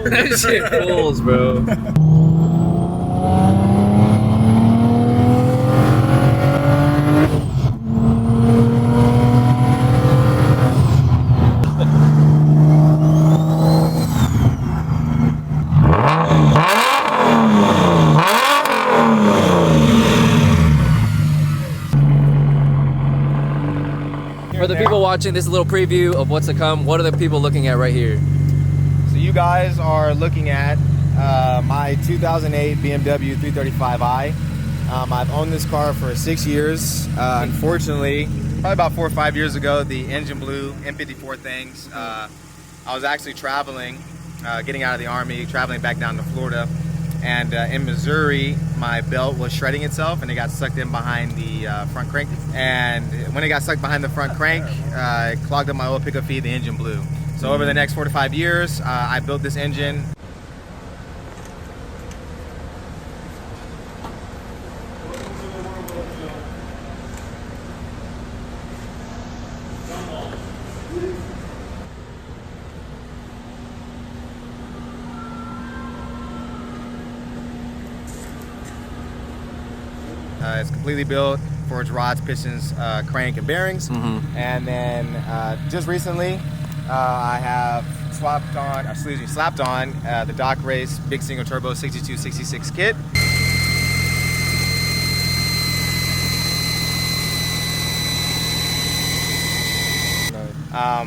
That shit pulls, bro. For the people watching, this is a little preview of what's to come. What are the people looking at right here? So you guys are looking at my 2008 BMW 335i. I've owned this car for 6 years. Unfortunately, probably about 4 or 5 years ago, the engine blew, N54 things. I was actually traveling, getting out of the Army, traveling back down to Florida. And in Missouri, my belt was shredding itself and it got sucked in behind the front crank. And when it got sucked behind the front crank, it clogged up my oil pickup feed, the engine blew. So over the next 4 to 5 years, I built this engine. It's completely built for its rods, pistons, crank, and bearings. And then just recently, I have slapped on the Dock Race big single turbo 6266 kit.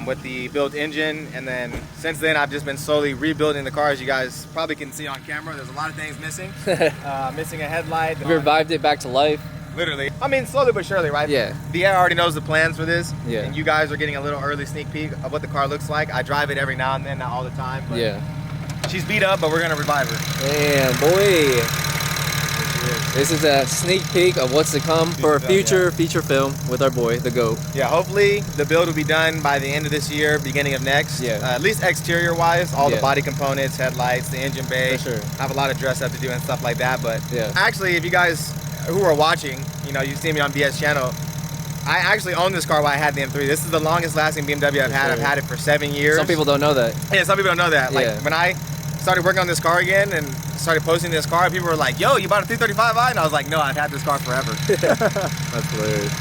With the built engine, and then since then I've just been slowly rebuilding the car. As you guys probably can see on camera, there's a lot of things missing. Missing a headlight. We revived it back to life. Literally. I mean, slowly but surely, right? Yeah. VA already knows the plans for this. Yeah. And you guys are getting a little early sneak peek of what the car looks like. I drive it every now and then, not all the time. But Yeah. she's beat up, but we're gonna revive her. Man, boy. This is a sneak peek of what's to come for a future feature film with our boy, the GOAT. Yeah, hopefully the build will be done by the end of this year, beginning of next. Yeah. At least exterior wise, all the body components, headlights, the engine bay. For sure. I have a lot of dress up to do and stuff like that. But Yeah. actually, if you guys who are watching, you know, you see me on BS channel, I actually own this car while I had the M3. This is the longest lasting BMW I've had. Sure. I've had it for 7 years. Some people don't know that. Yeah, some people don't know that. Like Yeah. when I started working on this car again and started posting this car, people were like, yo, you bought a 335i? And I was like, no, I've had this car forever. That's hilarious.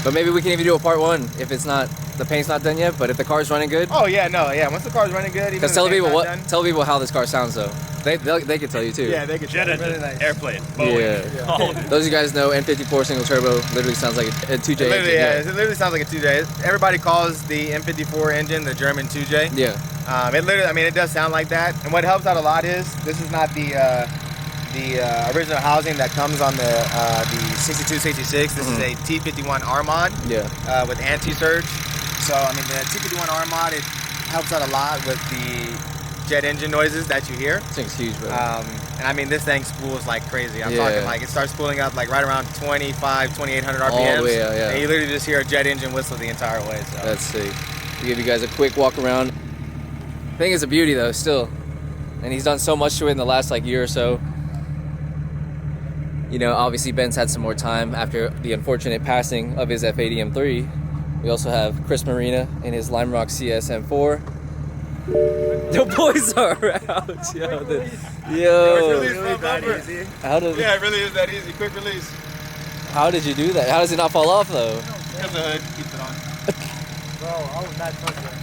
But maybe we can even do a part one if it's not, the paint's not done yet, but if the car's running good. Oh yeah, no, yeah. Once the car's running good, even Because if the paint's not done, tell people how this car sounds though. They can tell you too. yeah, they could Jet really engine, nice. airplane, Boeing. Yeah. All of it. Those of you guys know N54 single turbo literally sounds like a 2J Literally, engine. yeah, it literally sounds like a 2J. Everybody calls the M54 engine the German 2J. Yeah. It literally, I mean, it does sound like that. And what helps out a lot is this is not the original housing that comes on the 6266. This is a T51 Armod. Yeah. With anti-surge. So I mean, the T51 Armod, it helps out a lot with the jet engine noises that you hear. This thing's huge, bro. And I mean, this thing spools like crazy. I'm Yeah. talking like it starts spooling up like right around 2,800 RPMs. All the way out, yeah. And you literally just hear a jet engine whistle the entire way. So. Let's see. We'll give you guys a quick walk around. Thing is a beauty though, still. And he's done so much to it in the last like year or so. You know, obviously Ben's had some more time after the unfortunate passing of his F80 M3. We also have Chris Marina in his Lime Rock CS M4. The boys are out, yo. How did? Yeah, it really is that easy. Quick release. How did you do that? How does it not fall off though? Because the hood keeps it on. Bro, I was not touching it.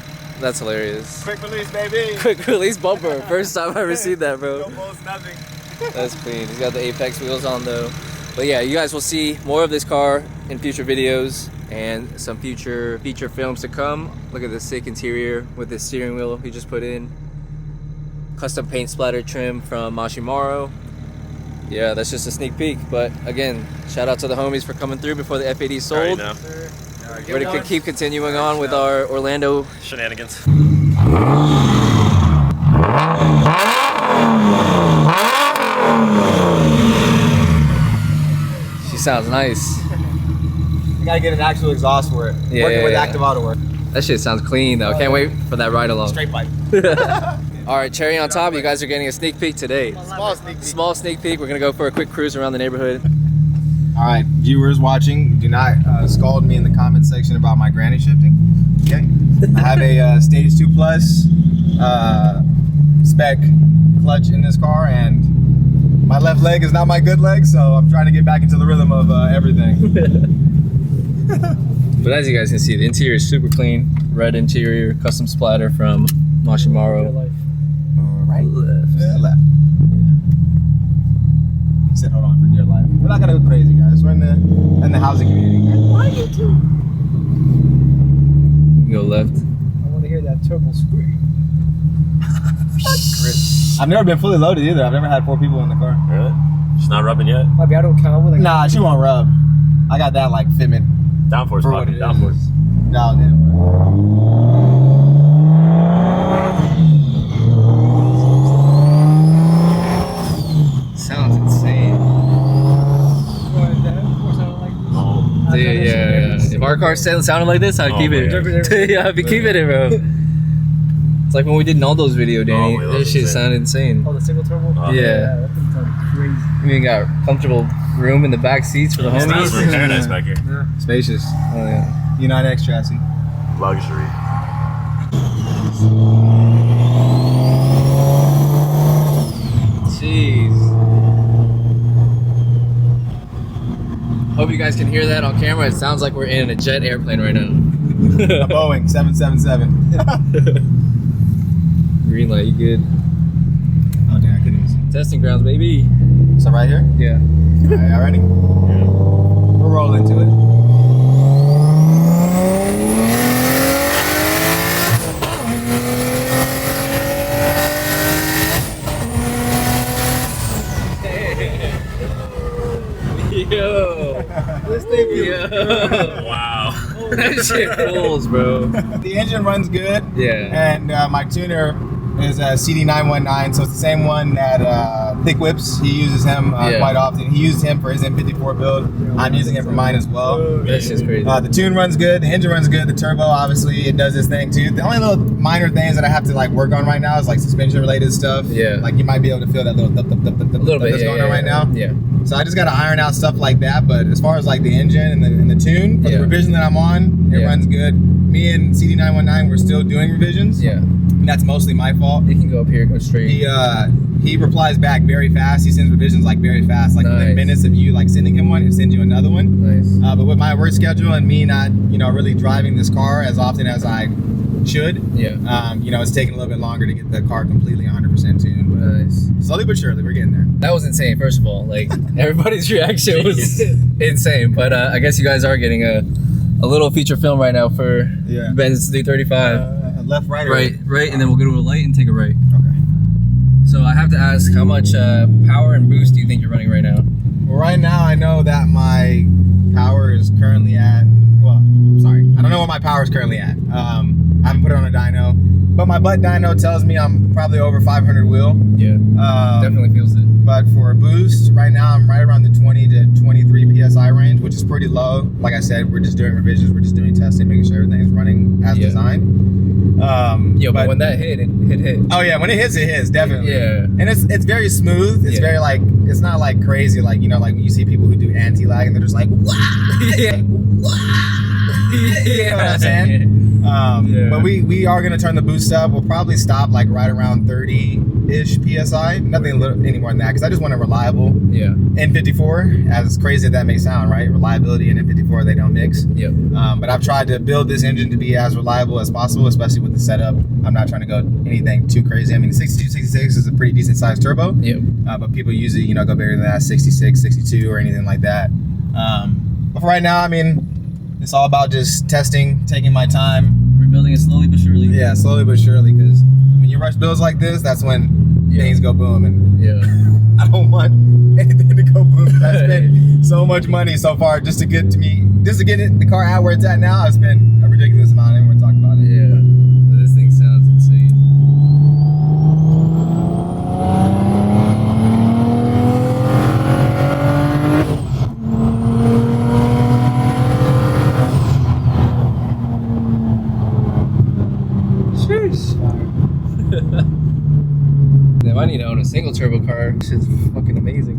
That's hilarious. Quick release, baby. Quick release bumper. First time I ever seen that, bro. No bolts, nothing. That's clean. He's got the Apex wheels on though. But yeah, you guys will see more of this car in future videos and some future feature films to come. Look at the sick interior with the steering wheel he just put in. Custom paint splatter trim from Mashimaro. Yeah, that's just a sneak peek. But again, shout out to the homies for coming through before the F80 sold. We're gonna keep continuing on with our Orlando shenanigans. She sounds nice. You gotta get an actual exhaust for it. Yeah, Working with yeah. active auto work. That shit sounds clean though. Can't wait for that ride along. Straight pipe. All right, cherry on top. You guys are getting a sneak peek today. Small sneak peek. Small sneak peek. We're gonna go for a quick cruise around the neighborhood. All right, viewers watching, do not scald me in the comment section about my granny shifting. Okay, I have a Stage 2 Plus spec clutch in this car, and my left leg is not my good leg, so I'm trying to get back into the rhythm of everything. But as you guys can see, the interior is super clean. Red interior, custom splatter from Mashimaro. Right, Left. yeah, left. He said, "Hold on for dear life." We're not gonna go crazy, guys. We're in the housing community. Why you too? Go left. I want to hear that turbo scream. I've never been fully loaded either. I've never had 4 people in the car. Really? She's not rubbing yet? Maybe I don't count with like. Nah, she won't rub. I got that like fitment Downforce, for what pocket, it downforce. is. Dialed in. Sounds insane. Oh. Dude, yeah. If our car sounded like this, I'd keep it. Yeah, I'd be keeping it, bro. It's like when we did Naldo's video, Danny. Oh, that shit insane. sounded insane. Oh, the single turbo? Yeah. That thing sounded crazy. We even got comfortable room in the back seats for the It's nice homies. for paradise back here. Spacious. Oh yeah. Unite X chassis. Luxury. Jeez. Hope you guys can hear that on camera. It sounds like we're in a jet airplane right now. A Boeing 777. Green light, you good? Oh, dang, I couldn't even see. Testing grounds, baby. So right here? Yeah. Alright, y'all ready? Yeah. We'll roll into it. Yo. This thing, yo. Wow. That shit pulls, bro. The engine runs good. Yeah. And my tuner is a CD919, so it's the same one that Thick Whips. He uses him Yeah. quite often. He used him for his N54 build. I'm using it for mine as well. That shit's crazy. The tune runs good. The engine runs good. The turbo, obviously, it does this thing too. The only little minor things that I have to like work on right now is like suspension related stuff. Yeah. Like you might be able to feel that little A little bit that's yeah, going on yeah, right yeah. now. Yeah. So I just got to iron out stuff like that. But as far as like the engine and the tune for Yeah. the revision that I'm on, it Yeah. runs good. Me and CD919, we're still doing revisions. Yeah. And that's mostly my fault. You can go up here, go straight. He replies back very fast. He sends revisions like very fast. Like within Nice. minutes of you like sending him one, he'll send you another one. Nice. But with my work schedule and me not, really driving this car as often as I should, Yeah. it's taking a little bit longer to get the car completely 100% tuned. But Nice. slowly but surely, we're getting there. That was insane, first of all. Like, everybody's reaction was insane. But I guess you guys are getting a little feature film right now for Yeah. Ben's 335. Left, right, or Right, and then we'll go to a light and take a right. Okay. So I have to ask, how much power and boost do you think you're running right now? Well, right now I know that my power is currently at. Well, sorry, I don't know what my power is currently at. I haven't put it on a dyno, but my butt dyno tells me I'm probably over 500 wheel. Yeah, definitely feels it. But for a boost, right now I'm right around the 20 to 23 PSI range, which is pretty low. Like I said, we're just doing revisions, we're just doing testing, making sure everything's running as designed. But when that hit, it hit. Oh yeah, when it hits, definitely. Yeah. And it's very smooth. It's very like, it's not like crazy, like, like when you see people who do anti-lag and they're just like, wow! Yeah. You know what I'm saying? But we are gonna turn the boost up. We'll probably stop like right around 30-ish PSI. Nothing any more than that, because I just want a reliable N54. As crazy as that may sound, right? Reliability and N54, they don't mix. Yep. But I've tried to build this engine to be as reliable as possible, especially with the setup. I'm not trying to go anything too crazy. I mean, 62, 66 is a pretty decent sized turbo. Yep. But people usually, go bigger than that, 66, 62, or anything like that. But for right now, I mean, it's all about just testing, taking my time. Rebuilding it slowly but surely. Yeah, slowly but surely, because when you rush builds like this, that's when things go boom. And I don't want anything to go boom. I spent so much money so far just to get the car out where it's at now. I spent a ridiculous amount. I didn't want to talk about it. Yeah. But this thing sounds insane. Damn, I need to own a single turbo car. Shit's fucking amazing.